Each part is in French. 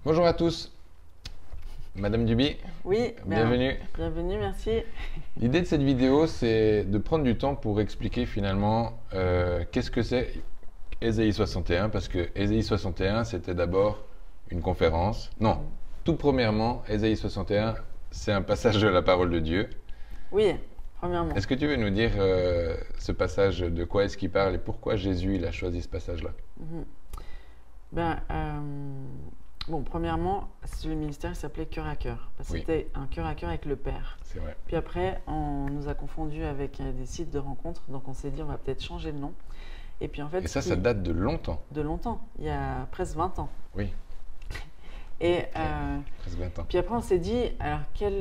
Bonjour à tous, Madame Duby, Oui, bienvenue. bienvenue, merci. L'idée de cette vidéo, c'est de prendre du temps pour expliquer finalement qu'est-ce que c'est Ésaïe 61, parce que Ésaïe 61, c'était d'abord une conférence. Non, tout premièrement, Ésaïe 61, c'est un passage de la parole de Dieu. Oui, premièrement. Est-ce que tu veux nous dire ce passage, de quoi est-ce qu'il parle et pourquoi Jésus il a choisi ce passage-là? Mhm. Ben, bon, premièrement, le ministère s'appelait Cœur à Cœur, parce que Oui, c'était un cœur à cœur avec le Père. c'est vrai. Puis après, on nous a confondus avec des sites de rencontres, donc on s'est dit on va peut-être changer le nom. Et puis en fait, Et ça date de longtemps. de longtemps, il y a presque 20 ans. Oui, Et presque 20 ans. puis après, on s'est dit, alors quel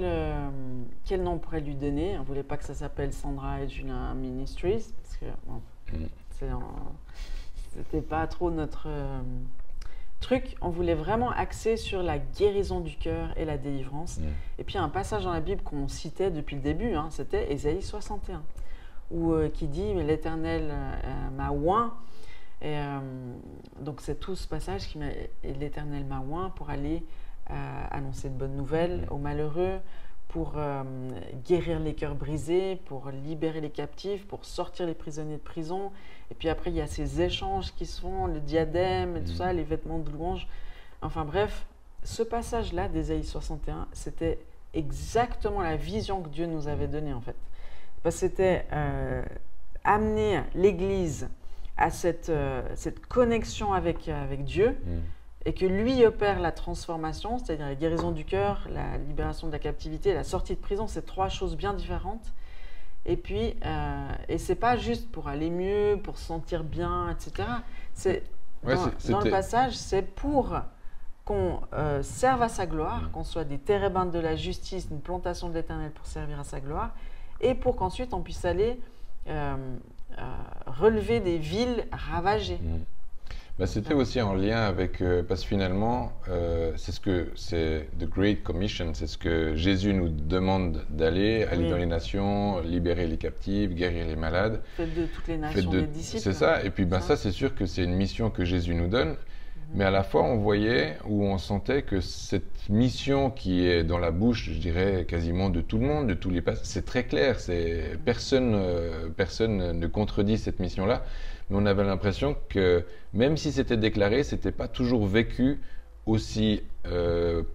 nom on pourrait lui donner? On voulait pas que ça s'appelle Sandra et Julien Ministries, parce que bon, Mm. c'est c'était pas trop notre truc. On voulait vraiment axer sur la guérison du cœur et la délivrance. Mm. Et puis un passage dans la Bible qu'on citait depuis le début, hein, c'était Ésaïe 61, où, qui dit l'Éternel m'a oint. Et donc c'est tout ce passage qui et l'Éternel m'a oint pour aller annoncer de bonnes nouvelles aux malheureux, pour guérir les cœurs brisés, pour libérer les captifs, pour sortir les prisonniers de prison. Et puis après, il y a ces échanges qui se font, le diadème et tout ça, les vêtements de louange. Enfin bref, ce passage-là d'Ésaïe 61, c'était exactement la vision que Dieu nous avait donnée en fait. Parce que c'était amener l'Église à cette connexion avec Dieu, Mm. et que lui opère la transformation, c'est-à-dire la guérison du cœur, la libération de la captivité, la sortie de prison, c'est trois choses bien différentes. Et puis, et c'est pas juste pour aller mieux, pour se sentir bien, etc. C'est Ouais, dans le c'était. passage, c'est pour qu'on serve à sa gloire, qu'on soit des térébintes de la justice, une plantation de l'Éternel pour servir à sa gloire, et pour qu'ensuite on puisse aller euh, relever des villes ravagées. Mm. Bah, c'était aussi en lien avec, parce que finalement, c'est The Great Commission, c'est ce que Jésus nous demande aller Oui. dans les nations, libérer les captifs, guérir les malades. Faites de toutes les Faites nations des disciples. C'est ça, et puis ben, ça c'est sûr que c'est une mission que Jésus nous donne, mais à la fois on voyait ou on sentait que cette mission qui est dans la bouche, je dirais quasiment de tout le monde, de tous les pasteurs, c'est très clair, personne ne contredit cette mission-là, mais on avait l'impression que même si c'était déclaré, c'était pas toujours vécu aussi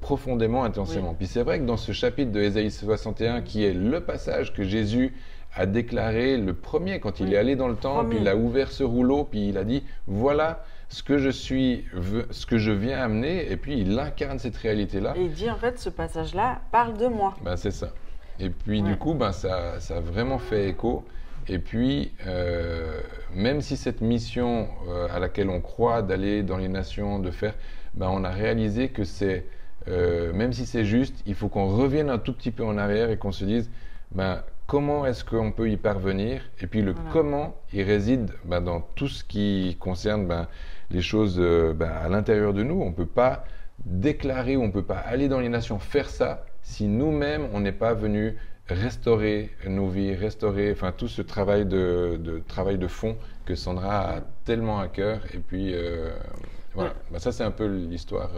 profondément, intensément. Oui. Puis c'est vrai que dans ce chapitre de Ésaïe 61, qui est le passage que Jésus a déclaré le premier quand il Oui. est allé dans le temple, Premier. il a ouvert ce rouleau, puis il a dit voilà ce que je viens amener, et puis il incarne cette réalité-là. Et il dit en fait, ce passage-là parle de moi. Ben, c'est ça. Et puis Ouais. du coup, ben, ça a vraiment fait écho. Et puis, même si cette mission à laquelle on croit d'aller dans les nations, de faire, ben, on a réalisé que même si c'est juste, il faut qu'on revienne un tout petit peu en arrière et qu'on se dise, ben, comment est-ce qu'on peut y parvenir? Et puis le Voilà. comment, il réside ben, dans tout ce qui concerne ben, les choses ben, à l'intérieur de nous. On ne peut pas déclarer, on ne peut pas aller dans les nations faire ça si nous-mêmes, on n'est pas venu restaurer nos vies, restaurer enfin, tout ce travail travail de fond que Sandra a tellement à cœur. Et puis, voilà. Ouais. Ben, ça, c'est un peu l'histoire,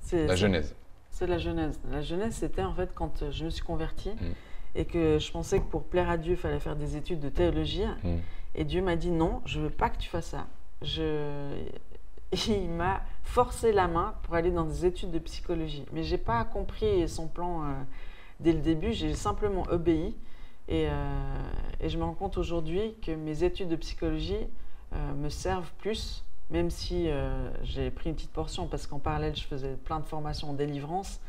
C'est la genèse. c'est la Genèse. La Genèse, c'était en fait quand je me suis convertie Mm. et que je pensais que pour plaire à Dieu, il fallait faire des études de théologie. Mm. Et Dieu m'a dit non, je veux pas que tu fasses ça. Il m'a forcé la main pour aller dans des études de psychologie. Mais j'ai pas compris son plan dès le début, j'ai simplement obéi. Et je me rends compte aujourd'hui que mes études de psychologie me servent plus, même si j'ai pris une petite portion, parce qu'en parallèle, je faisais plein de formations en délivrance.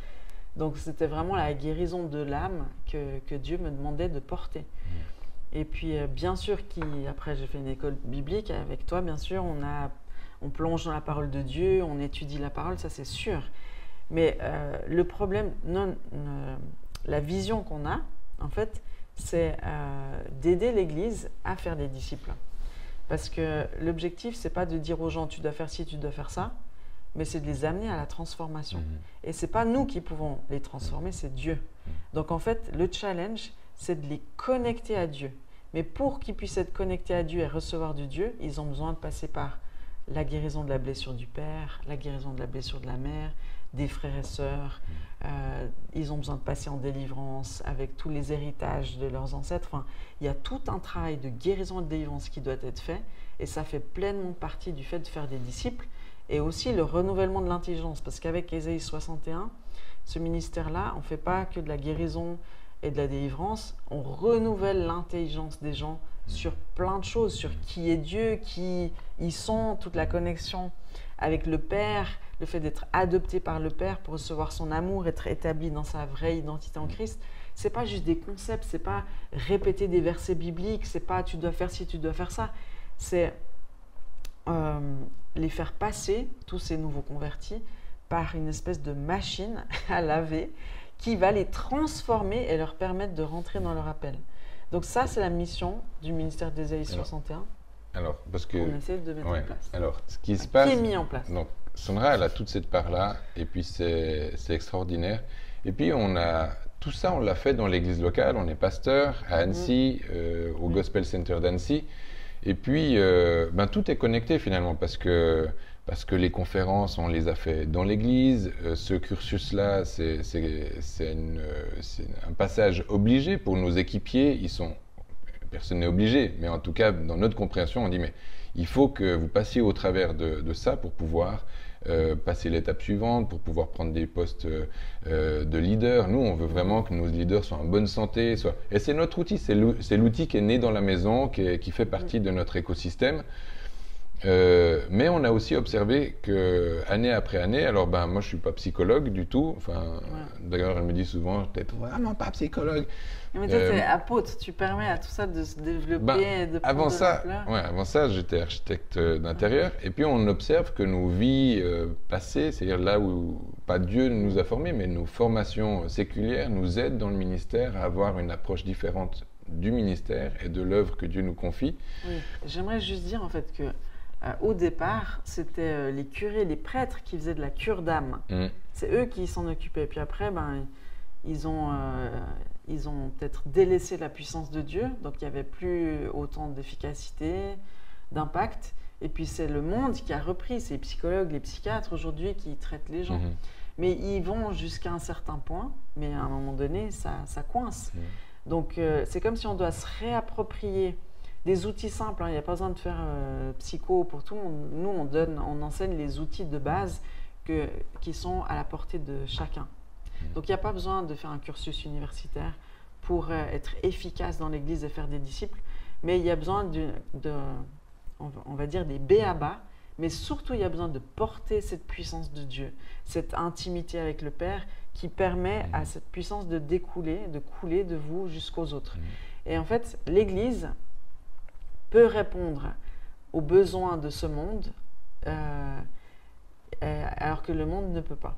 Donc c'était vraiment la guérison de l'âme que Dieu me demandait de porter. Et puis bien sûr, après j'ai fait une école biblique avec toi, bien sûr, on plonge dans la parole de Dieu, on étudie la parole, ça c'est sûr. Mais le problème, la vision qu'on a, en fait, c'est d'aider l'Église à faire des disciples. Parce que l'objectif, c'est pas de dire aux gens tu dois faire ci, tu dois faire ça, mais c'est de les amener à la transformation. Et c'est pas nous qui pouvons les transformer, c'est Dieu. Donc en fait, le challenge, c'est de les connecter à Dieu. Mais pour qu'ils puissent être connectés à Dieu et recevoir de Dieu, ils ont besoin de passer par la guérison de la blessure du père, la guérison de la blessure de la mère, des frères et sœurs. Ils ont besoin de passer en délivrance avec tous les héritages de leurs ancêtres. Enfin, il y a tout un travail de guérison et de délivrance qui doit être fait. Et ça fait pleinement partie du fait de faire des disciples. Et aussi le renouvellement de l'intelligence. Parce qu'avec Ésaïe 61, ce ministère-là, on ne fait pas que de la guérison et de la délivrance. On renouvelle l'intelligence des gens sur plein de choses, sur qui est Dieu, qui ils sont, toute la connexion avec le Père, le fait d'être adopté par le Père pour recevoir son amour, être établi dans sa vraie identité en Christ. C'est pas juste des concepts, c'est pas répéter des versets bibliques, c'est pas tu dois faire ci, tu dois faire ça. C'est les faire passer, tous ces nouveaux convertis, par une espèce de machine à laver qui va les transformer et leur permettre de rentrer dans leur appel. Donc ça, c'est la mission du ministère d'Ésaïe 61. Alors, parce que... On essaie de mettre en place. Alors, ce qui se passe... Qui est mis en place. Donc, Sondra, elle a toute cette part-là, et puis c'est extraordinaire. Et puis, tout ça, on l'a fait dans l'église locale. On est pasteur à Annecy, au Gospel Center d'Annecy. Et puis, tout est connecté finalement, parce que les conférences, on les a fait dans l'église. Ce cursus-là, c'est un passage obligé pour nos équipiers. Personne n'est obligé, mais en tout cas, dans notre compréhension, on dit, mais il faut que vous passiez au travers de ça pour pouvoir passer l'étape suivante, pour pouvoir prendre des postes de leader. Nous, on veut vraiment que nos leaders soient en bonne santé. Et c'est notre outil, c'est l'outil qui est né dans la maison, qui fait partie de notre écosystème. Mais on a aussi observé que année après année, alors moi je suis pas psychologue du tout, d'ailleurs elle me dit souvent t'es vraiment pas psychologue. Mais toi t'es apôtre, tu permets à tout ça de se développer et de prendre de l'ampleur. Avant ça j'étais architecte d'intérieur et puis on observe que nos vies passées, c'est-à-dire là où pas Dieu nous a formés, mais nos formations séculières nous aident dans le ministère à avoir une approche différente du ministère et de l'œuvre que Dieu nous confie. Oui, j'aimerais juste dire en fait que au départ, c'était les curés, les prêtres qui faisaient de la cure d'âme. C'est eux qui s'en occupaient. Puis après, ils ont peut-être délaissé la puissance de Dieu. Donc, il n'y avait plus autant d'efficacité, d'impact. Et puis, c'est le monde qui a repris. C'est les psychologues, les psychiatres aujourd'hui qui traitent les gens. Mais ils vont jusqu'à un certain point. Mais à un moment donné, ça coince. Donc, c'est comme si on doit se réapproprier des outils simples, il n'y a pas besoin de faire psycho pour tout le monde. Nous, on enseigne les outils de base qui sont à la portée de chacun. Donc, il n'y a pas besoin de faire un cursus universitaire pour être efficace dans l'Église et faire des disciples, mais il y a besoin on va dire, des b.a.-ba, mais surtout, il y a besoin de porter cette puissance de Dieu, cette intimité avec le Père qui permet à cette puissance de couler de vous jusqu'aux autres. Et en fait, l'Église peut répondre aux besoins de ce monde alors que le monde ne peut pas.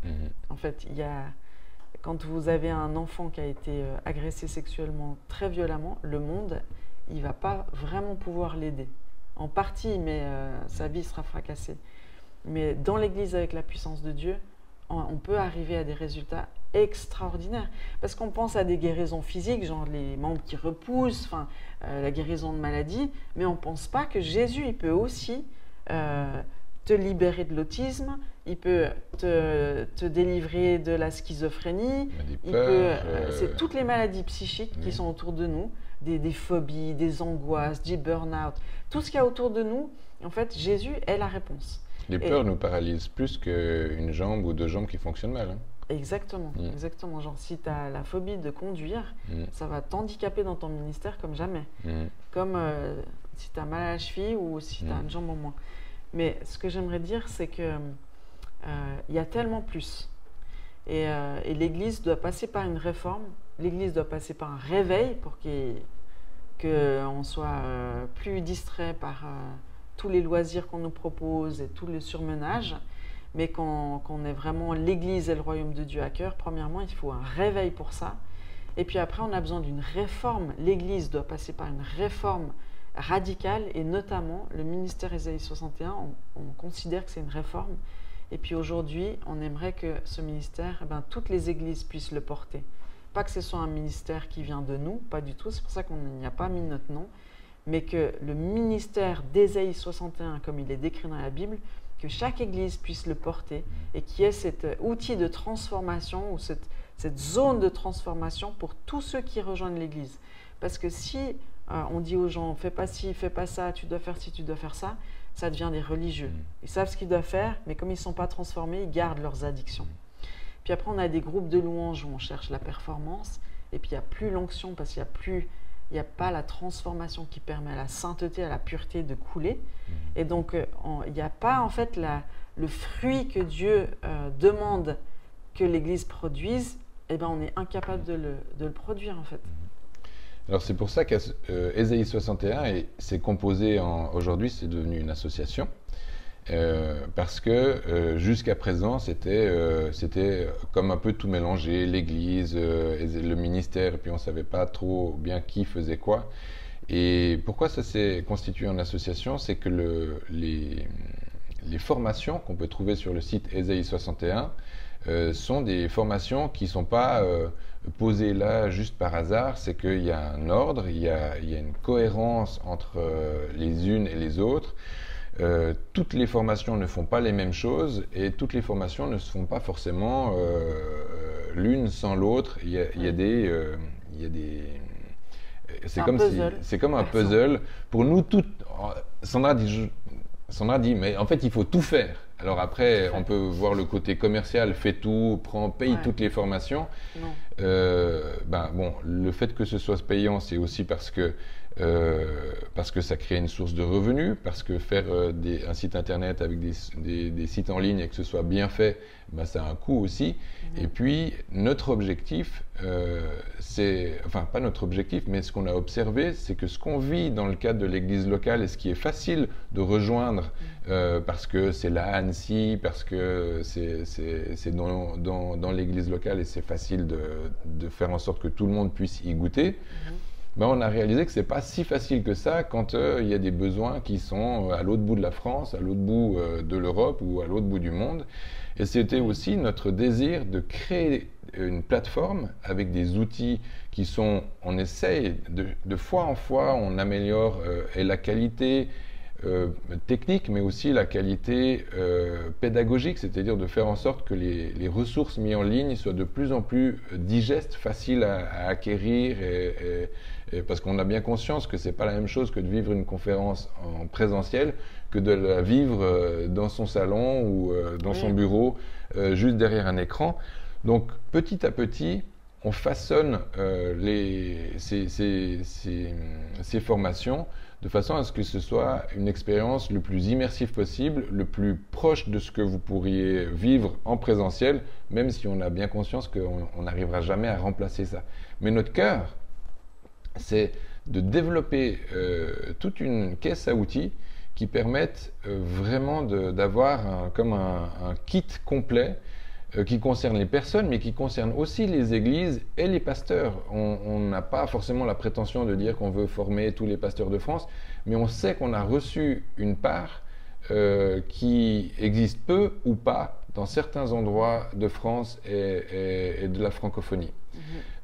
En fait, quand vous avez un enfant qui a été agressé sexuellement très violemment, le monde, il ne va pas vraiment pouvoir l'aider. En partie, mais sa vie sera fracassée. Mais dans l'Église, avec la puissance de Dieu, on peut arriver à des résultats extraordinaires. Parce qu'on pense à des guérisons physiques, genre les membres qui repoussent, la guérison de maladies, mais on ne pense pas que Jésus, il peut aussi te libérer de l'autisme, il peut te délivrer de la schizophrénie, c'est toutes les maladies psychiques qui sont autour de nous, des phobies, des angoisses, du burn-out, tout ce qu'il y a autour de nous, en fait, Jésus est la réponse. Les peurs nous paralysent plus qu'une jambe ou deux jambes qui fonctionnent mal. Exactement, exactement. Genre, si tu as la phobie de conduire, ça va t'handicaper dans ton ministère comme jamais. Comme si tu as mal à la cheville ou si tu as une jambe en moins. Mais ce que j'aimerais dire, c'est que il y a tellement plus. Et l'Église doit passer par une réforme. L'Église doit passer par un réveil pour qu'on soit plus distrait par tous les loisirs qu'on nous propose et tout le surmenage. Mais qu'on ait vraiment l'Église et le royaume de Dieu à cœur, premièrement, il faut un réveil pour ça. Et puis après, on a besoin d'une réforme. L'Église doit passer par une réforme radicale, et notamment le ministère Ésaïe 61, on considère que c'est une réforme. Et puis aujourd'hui, on aimerait que ce ministère, toutes les églises puissent le porter. Pas que ce soit un ministère qui vient de nous, pas du tout, c'est pour ça qu'on n'y a pas mis notre nom, mais que le ministère d'Ésaïe 61, comme il est décrit dans la Bible, que chaque église puisse le porter et qu'il y ait cet outil de transformation ou cette zone de transformation pour tous ceux qui rejoignent l'église. Parce que si on dit aux gens, fais pas ci, fais pas ça, tu dois faire ci, tu dois faire ça, ça devient des religieux. Ils savent ce qu'ils doivent faire, mais comme ils ne sont pas transformés, ils gardent leurs addictions. Puis après, on a des groupes de louanges où on cherche la performance, et puis il n'y a plus l'onction parce qu'il n'y a pas la transformation qui permet à la sainteté, à la pureté de couler. Et donc, il n'y a pas en fait le fruit que Dieu demande que l'Église produise, eh ben, on est incapable de le produire en fait. Alors c'est pour ça qu'Ésaïe 61 s'est composé aujourd'hui, c'est devenu une association, parce que jusqu'à présent c'était comme un peu tout mélangé, l'Église, le ministère, et puis on ne savait pas trop bien qui faisait quoi. Et pourquoi ça s'est constitué en association, c'est que les formations qu'on peut trouver sur le site Ésaïe 61 sont des formations qui ne sont pas posées là juste par hasard, c'est qu'il y a un ordre, il y a une cohérence entre les unes et les autres. Toutes les formations ne font pas les mêmes choses et toutes les formations ne se font pas forcément l'une sans l'autre. Il y a des c'est comme un puzzle. Pour nous, Sandra dit, mais en fait, il faut tout faire. Alors après, on peut voir le côté commercial, fais tout, paye toutes les formations. Bon, le fait que ce soit payant, c'est aussi parce que ça crée une source de revenus, parce que faire un site internet avec des sites en ligne et que ce soit bien fait, ça a un coût aussi. Et puis, notre objectif, pas notre objectif, mais ce qu'on a observé, c'est que ce qu'on vit dans le cadre de l'église locale et ce qui est facile de rejoindre, parce que c'est là à Annecy, parce que c'est dans l'église locale et c'est facile de faire en sorte que tout le monde puisse y goûter, on a réalisé que ce n'est pas si facile que ça quand il y a des besoins qui sont à l'autre bout de la France, à l'autre bout de l'Europe ou à l'autre bout du monde. Et c'était aussi notre désir de créer une plateforme avec des outils qui sont, on essaye de fois en fois, on améliore et la qualité technique, mais aussi la qualité pédagogique, c'est-à-dire de faire en sorte que les ressources mises en ligne soient de plus en plus digestes, faciles à acquérir, parce qu'on a bien conscience que c'est pas la même chose que de vivre une conférence en présentiel que de la vivre dans son salon ou dans son bureau, juste derrière un écran. Donc petit à petit, on façonne ces formations de façon à ce que ce soit une expérience le plus immersive possible, le plus proche de ce que vous pourriez vivre en présentiel, même si on a bien conscience qu'on n'arrivera jamais à remplacer ça. Mais notre cœur, c'est de développer toute une caisse à outils qui permettent vraiment d'avoir comme un kit complet qui concerne les personnes, mais qui concerne aussi les églises et les pasteurs. On n'a pas forcément la prétention de dire qu'on veut former tous les pasteurs de France, mais on sait qu'on a reçu une part qui existe peu ou pas dans certains endroits de France et de la francophonie.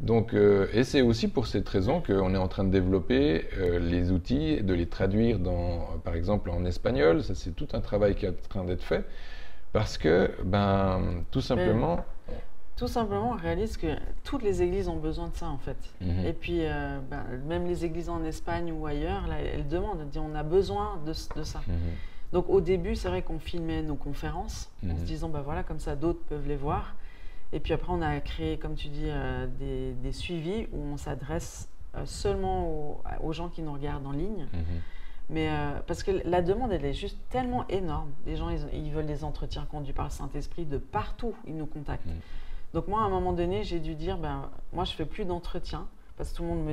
Donc, et c'est aussi pour cette raison qu'on est en train de développer les outils, de les traduire par exemple en espagnol. Ça, c'est tout un travail qui est en train d'être fait. Parce que, tout simplement... Tout simplement, on réalise que toutes les églises ont besoin de ça, en fait. Et puis, même les églises en Espagne ou ailleurs, là, elles demandent, elles disent, on a besoin de ça. Donc, au début, c'est vrai qu'on filmait nos conférences, en se disant, voilà, comme ça, d'autres peuvent les voir. Et puis après, on a créé, comme tu dis, des suivis où on s'adresse seulement aux gens qui nous regardent en ligne. Mais parce que la demande, elle est juste tellement énorme. Les gens, ils veulent des entretiens conduits par le Saint-Esprit de partout. Ils nous contactent. Donc moi, à un moment donné, j'ai dû dire, moi, je ne fais plus d'entretien. Parce que tout le monde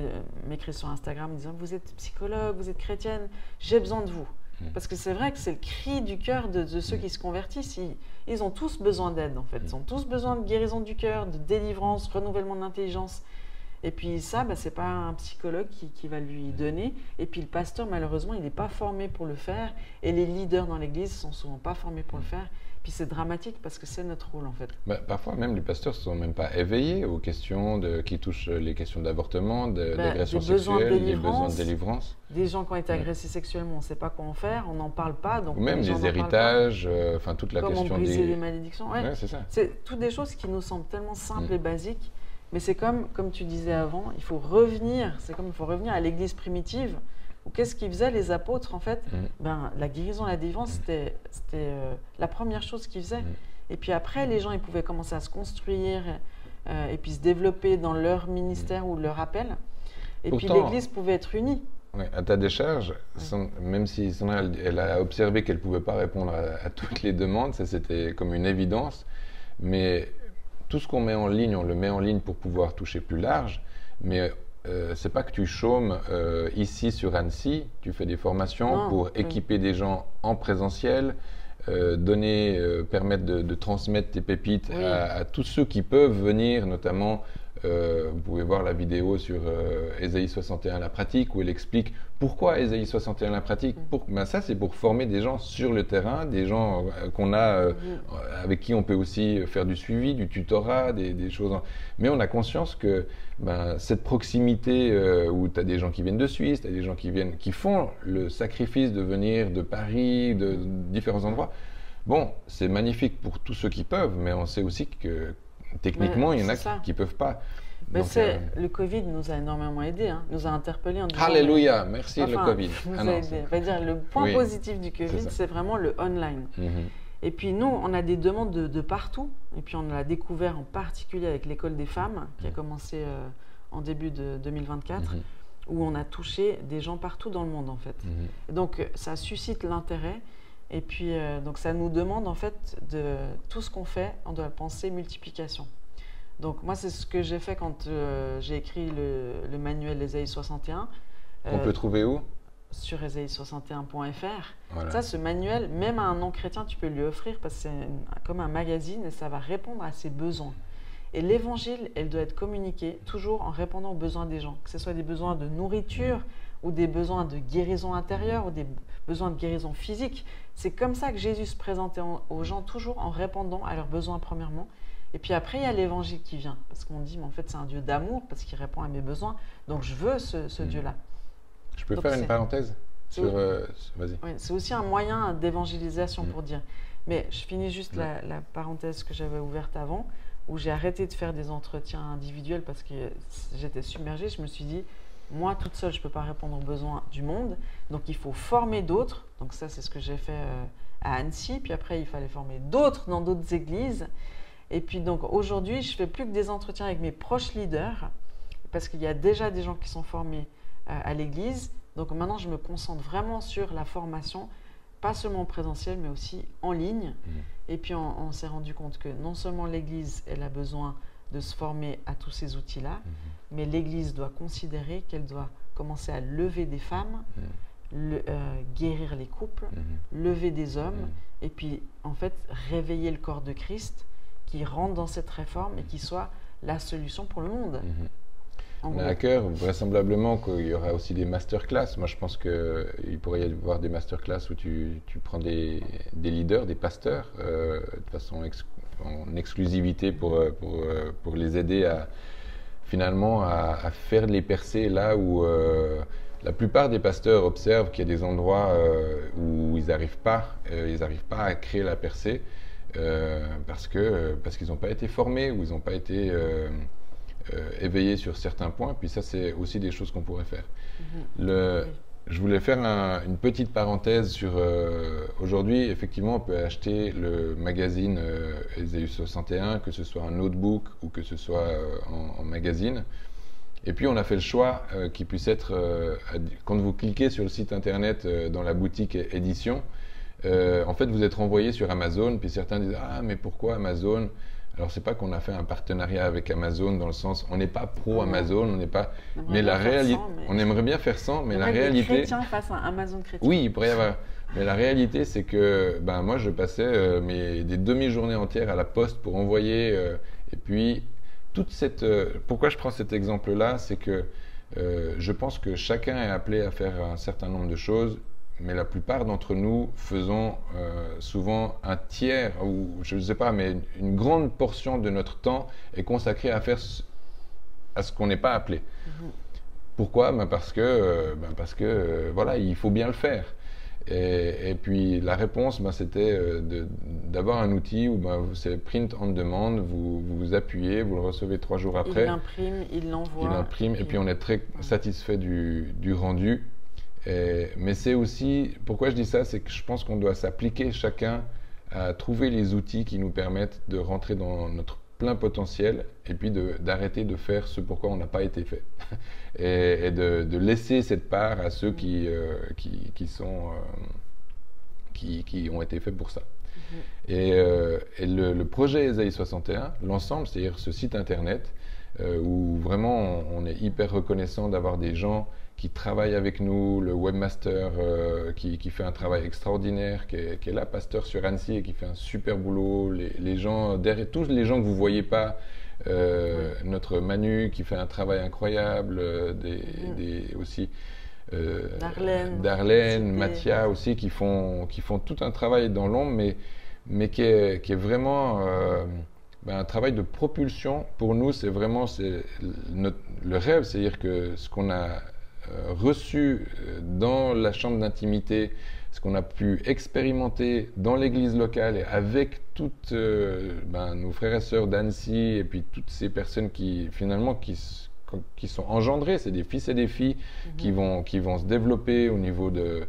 m'écrit sur Instagram en disant, vous êtes psychologue, vous êtes chrétienne, j'ai besoin de vous. Parce que c'est vrai que c'est le cri du cœur de ceux qui se convertissent. Ils ont tous besoin d'aide, en fait. Ils ont tous besoin de guérison du cœur, de délivrance, renouvellement d'intelligence. Et puis ça, ce n'est pas un psychologue qui va lui donner. Et puis le pasteur, malheureusement, il n'est pas formé pour le faire. Et les leaders dans l'église ne sont souvent pas formés pour le faire. Puis c'est dramatique parce que c'est notre rôle en fait. Bah, parfois même les pasteurs ne sont même pas éveillés aux questions qui touchent les questions d'avortement, d'agression sexuelle, des besoins de délivrance. Des gens qui ont été agressés sexuellement, on ne sait pas quoi en faire, on n'en parle pas. Donc ou même des héritages, enfin toute la question briser les malédictions. Ouais, c'est ça. C'est toutes des choses qui nous semblent tellement simples et basiques. Mais c'est comme tu disais avant, il faut revenir à l'église primitive. Qu'est-ce qu'ils faisaient les apôtres en fait? La guérison, la délivrance, c'était la première chose qu'ils faisaient. Et puis après, les gens ils pouvaient commencer à se construire et puis se développer dans leur ministère ou leur appel. Et pourtant, puis l'église pouvait être unie. Ouais, à ta décharge, même si Sandra elle a observé qu'elle ne pouvait pas répondre à toutes les demandes, ça c'était comme une évidence, mais tout ce qu'on met en ligne, on le met en ligne pour pouvoir toucher plus large, mais c'est pas que tu chômes ici sur Annecy, tu fais des formations pour équiper des gens en présentiel, permettre de transmettre tes pépites à tous ceux qui peuvent venir, notamment vous pouvez voir la vidéo sur Ésaïe 61 la pratique où elle explique pourquoi Ésaïe 61 la pratique. Ça c'est pour former des gens sur le terrain, des gens qu'on a avec qui on peut aussi faire du suivi, du tutorat, des choses. Mais on a conscience que cette proximité où tu as des gens qui viennent de Suisse, tu as des gens qui font le sacrifice de venir de Paris, de différents endroits. Bon, c'est magnifique pour tous ceux qui peuvent, mais on sait aussi que techniquement, il y en a qui ne peuvent pas. Donc, le Covid nous a énormément aidés, nous a interpellés en disant... Alléluia, merci le Covid. Le point positif du Covid, c'est vraiment le online. Et puis nous, on a des demandes de partout. Et puis on l'a découvert en particulier avec l'école des femmes, qui a commencé en début de 2024, où on a touché des gens partout dans le monde en fait. Et donc ça suscite l'intérêt. Et puis, donc ça nous demande en fait de tout ce qu'on fait, on doit penser multiplication. Donc moi, c'est ce que j'ai fait quand j'ai écrit le manuel Ésaïe 61. On peut trouver où? Sur ésaïe61.fr. Voilà. Ça, ce manuel, même à un non-chrétien, tu peux lui offrir parce que c'est comme un magazine et ça va répondre à ses besoins. Et l'évangile, elle doit être communiquée toujours en répondant aux besoins des gens, que ce soit des besoins de nourriture ou des besoins de guérison intérieure ou des besoins de guérison physique. C'est comme ça que Jésus se présentait aux gens, toujours en répondant à leurs besoins premièrement. Et puis après, il y a l'évangile qui vient, parce qu'on dit, mais en fait, c'est un Dieu d'amour, parce qu'il répond à mes besoins, donc je veux ce Dieu-là. Je peux faire une parenthèse sur... Vas-y. Oui, c'est aussi un moyen d'évangélisation pour dire. Mais je finis juste la parenthèse que j'avais ouverte avant, où j'ai arrêté de faire des entretiens individuels parce que j'étais submergée. Je me suis dit, moi, toute seule, je ne peux pas répondre aux besoins du monde. Donc, il faut former d'autres. Donc, ça, c'est ce que j'ai fait à Annecy. Puis après, il fallait former d'autres dans d'autres églises. Et puis, donc, aujourd'hui, je ne fais plus que des entretiens avec mes proches leaders parce qu'il y a déjà des gens qui sont formés à l'église. Donc, maintenant, je me concentre vraiment sur la formation, pas seulement en présentiel, mais aussi en ligne. Et puis, on s'est rendu compte que non seulement l'église, elle a besoin de se former à tous ces outils-là, mais l'Église doit considérer qu'elle doit commencer à lever des femmes, guérir les couples, lever des hommes, et puis en fait réveiller le corps de Christ qui rentre dans cette réforme et qui soit la solution pour le monde. On a à cœur vraisemblablement qu'il y aura aussi des masterclass. Moi je pense qu'il pourrait y avoir des masterclass où tu prends des leaders, des pasteurs, de façon en exclusivité pour les aider à finalement à faire les percées là où la plupart des pasteurs observent qu'il y a des endroits où ils n'arrivent pas à créer la percée parce qu'ils n'ont pas été formés ou ils n'ont pas été éveillés sur certains points. Puis ça, c'est aussi des choses qu'on pourrait faire. Je voulais faire une petite parenthèse sur aujourd'hui, effectivement, on peut acheter le magazine Ésaïe 61, que ce soit un notebook ou que ce soit en magazine. Et puis on a fait le choix qu'il puisse être, quand vous cliquez sur le site internet dans la boutique édition, en fait vous êtes renvoyé sur Amazon, puis certains disent « Ah, mais pourquoi Amazon ?» Alors c'est pas qu'on a fait un partenariat avec Amazon dans le sens, on n'est pas pro Amazon, on n'est pas, mais la réalité, on aimerait bien faire sans, mais la réalité. Les chrétiens face à Amazon chrétien. Oui, il pourrait y avoir. Mais la réalité, c'est que, moi, je passais des demi-journées entières à la poste pour envoyer, et puis toute cette. Pourquoi je prends cet exemple-là, c'est que je pense que chacun est appelé à faire un certain nombre de choses. mais la plupart d'entre nous faisons souvent un tiers, ou je ne sais pas, mais une grande portion de notre temps est consacrée à faire à ce qu'on n'est pas appelé. Pourquoi? Parce que voilà, il faut bien le faire. Et puis la réponse, c'était d'avoir un outil où c'est print on demand, vous appuyez, vous le recevez 3 jours après. Il l'imprime, il l'envoie. Il imprime, et puis on est très satisfait du rendu. Mais c'est aussi, pourquoi je dis ça, c'est que je pense qu'on doit s'appliquer chacun à trouver les outils qui nous permettent de rentrer dans notre plein potentiel et puis d'arrêter de faire ce pourquoi on n'a pas été fait. et de laisser cette part à ceux qui ont été faits pour ça. Et le projet Ésaïe 61, l'ensemble, c'est-à-dire ce site internet, où vraiment on est hyper reconnaissant d'avoir des gens qui travaillent avec nous, le webmaster qui fait un travail extraordinaire, qui est là, pasteur sur Annecy, et qui fait un super boulot, les gens, derrière tous les gens que vous ne voyez pas, notre Manu qui fait un travail incroyable, aussi Darlène, Mathia aussi, qui font tout un travail dans l'ombre, mais qui est vraiment un travail de propulsion. Pour nous, c'est vraiment le rêve, c'est-à-dire que ce qu'on a reçu dans la chambre d'intimité, ce qu'on a pu expérimenter dans l'église locale et avec toutes nos frères et sœurs d'Annecy et puis toutes ces personnes qui finalement qui sont engendrées, c'est des fils et des filles qui vont se développer au niveau de...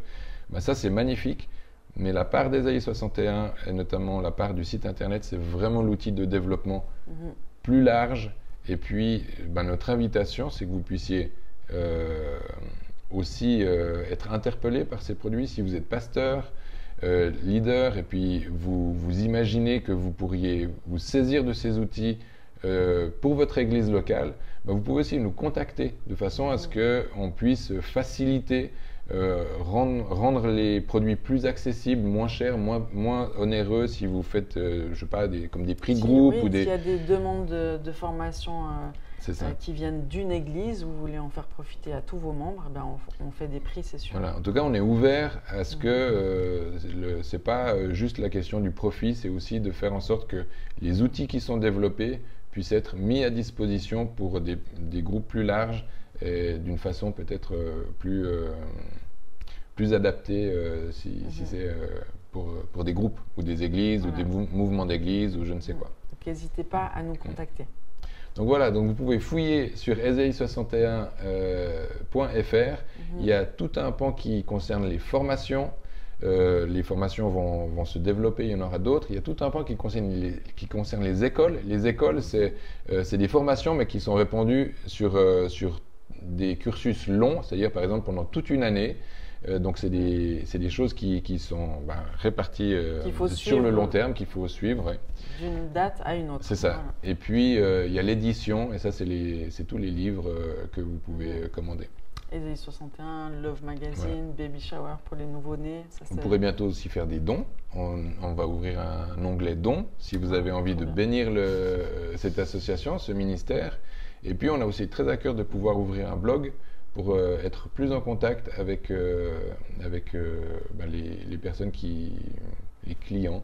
ça c'est magnifique, mais la part d'Ésaïe 61 et notamment la part du site internet, c'est vraiment l'outil de développement plus large. Et puis notre invitation, c'est que vous puissiez aussi être interpellé par ces produits. Si vous êtes pasteur, leader, et puis vous imaginez que vous pourriez vous saisir de ces outils pour votre église locale, vous pouvez aussi nous contacter de façon à ce qu'on puisse faciliter, rendre les produits plus accessibles, moins chers, moins onéreux si vous faites, je sais pas, comme des prix de groupe. S'il y a des demandes de formation qui viennent d'une église, vous voulez en faire profiter à tous vos membres, on fait des prix, c'est sûr. Voilà. En tout cas, on est ouvert à ce que c'est pas juste la question du profit, c'est aussi de faire en sorte que les outils qui sont développés puissent être mis à disposition pour des groupes plus larges et d'une façon peut-être plus adaptée si c'est pour des groupes ou des églises ou des mouvements d'églises ou je ne sais quoi. Donc n'hésitez pas à nous contacter. Donc voilà, donc vous pouvez fouiller sur Ésaïe61.fr. Il y a tout un pan qui concerne les formations. Les formations vont se développer, il y en aura d'autres. Il y a tout un pan qui concerne les écoles. Les écoles, c'est des formations, mais qui sont répandues sur des cursus longs, c'est-à-dire par exemple pendant toute une année. Donc c'est des choses qui sont réparties sur le long terme, qu'il faut suivre. Ouais. D'une date à une autre. C'est ça. Voilà. Et puis il y a l'édition, et ça c'est tous les livres que vous pouvez commander. Ésaïe 61, Love Magazine, Baby Shower pour les nouveau-nés. Vous pourrez bientôt aussi faire des dons. On va ouvrir un onglet dons si vous avez envie de bénir cette association, ce ministère. Et puis on a aussi très à cœur de pouvoir ouvrir un blog pour être plus en contact avec les personnes les clients.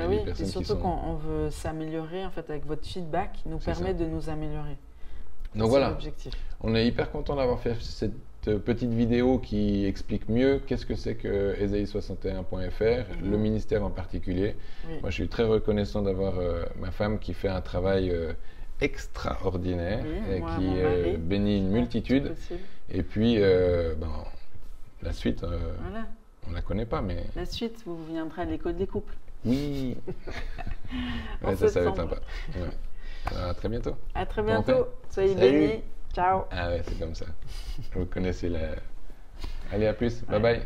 Oui, et surtout quand on veut s'améliorer, en fait, avec votre feedback, nous permet de nous améliorer. Donc voilà, on est hyper content d'avoir fait cette petite vidéo qui explique mieux qu'est-ce que c'est que Ésaïe61.fr, le ministère en particulier. Oui. Moi, je suis très reconnaissant d'avoir ma femme qui fait un travail extraordinaire et qui bénit une multitude. Et puis, la suite, on ne la connaît pas, mais... La suite, vous viendrez à l'école des couples. Oui. Ça va être sympa. Ouais. Alors, à très bientôt. À très bientôt. Soyez bénis. Ciao. Ah ouais, c'est comme ça. Vous connaissez la... Allez, à plus. Bye bye.